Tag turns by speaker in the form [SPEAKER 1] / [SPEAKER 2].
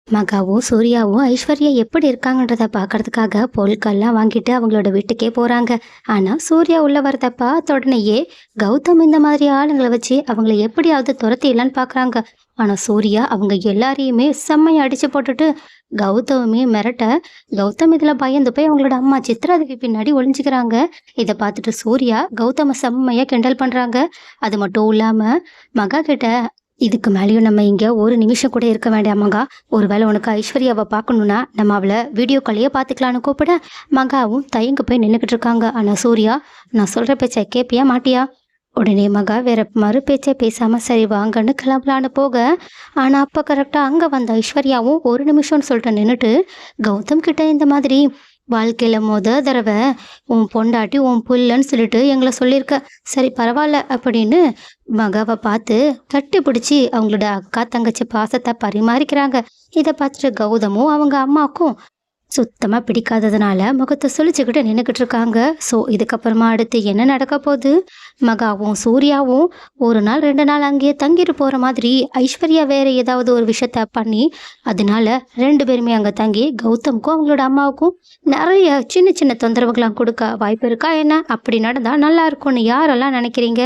[SPEAKER 1] மகாவும் சூர்யாவும் ஐஸ்வர்யா எப்படி இருக்காங்கன்றத பார்க்கறதுக்காக பொருட்கள்லாம் வாங்கிட்டு அவங்களோட வீட்டுக்கே போறாங்க. ஆனா சூர்யா உள்ள வரத பார்த்த உடனேயே கௌதம் இந்த மாதிரி ஆளுங்களை வச்சு அவங்கள எப்படியாவது துரத்திடலான்னு பார்க்கறாங்க. ஆனா சூர்யா அவங்க எல்லாரையுமே செம்மையா அடிச்சு போட்டுட்டு கௌதமே மிரட்ட, கௌதம் இதுல பயந்து போய் அவங்களோட அம்மா சித்ராதேவி பின்னாடி ஒளிஞ்சுக்கிறாங்க. இதை பார்த்துட்டு சூர்யா கௌதம செம்மையா கிண்டல் பண்றாங்க. அது மட்டும் இல்லாம மகா கிட்ட, இதுக்கு மேலேயும் நம்ம இங்க ஒரு நிமிஷம் கூட இருக்க வேண்டாம் மகா. ஒருவேளை உனக்கு ஐஸ்வர்யாவை பார்க்கணும்னா நம்ம அவளை வீடியோ காலையே பார்த்துக்கலான்னு கூப்பிட, மகாவும் தயங்க போய் நின்றுக்கிட்டு இருக்காங்க. ஆனா சூர்யா, நான் சொல்ற பேச்சை கேட்பியா மாட்டியா? உடனே மகா வேற மறு பேச்சே பேசாம சரி வாங்கன்னு கிளம்பலான்னு போக, ஆனா அப்ப கரெக்டா அங்க வந்த ஐஸ்வர்யாவும் ஒரு நிமிஷம்னு சொல்லிட்டு நின்றுட்டு கௌதம் கிட்ட இந்த மாதிரி, வாழ்க்கையில தடவை உன் பொண்டாட்டி உன் புள்ளன்னு சொல்லிட்டு எங்களை சொல்லியிருக்க, சரி பரவாயில்ல அப்படின்னு மகாவை பார்த்து கட்டி பிடிச்சி அவங்களோட அக்கா தங்கச்சி பாசத்தை பரிமாறிக்கிறாங்க. இதை பார்த்துட்டு கௌதமும் அவங்க அம்மாக்கும் சுத்தமாக பிடிக்காததுனால முகத்தை சுழிச்சுக்கிட்டு நின்றுக்கிட்டு இருக்காங்க. ஸோ இதுக்கப்புறமா அடுத்து என்ன நடக்க போகுது? மகாவும் சூர்யாவும் ஒரு நாள் 2 நாள் அங்கேயே தங்கிட்டு போகிற மாதிரி ஐஸ்வர்யா வேற ஏதாவது ஒரு விஷயத்த பண்ணி, அதனால 2 பேருமே அங்கே தங்கி கௌதமுக்கும் அவங்களோட அம்மாவுக்கும் நிறைய சின்ன சின்ன தொந்தரவுகள்லாம் கொடுக்க வாய்ப்பு இருக்கா என்ன? அப்படி நடந்தால் நல்லா இருக்கும்னு யாரெல்லாம் நினைக்கிறீங்க?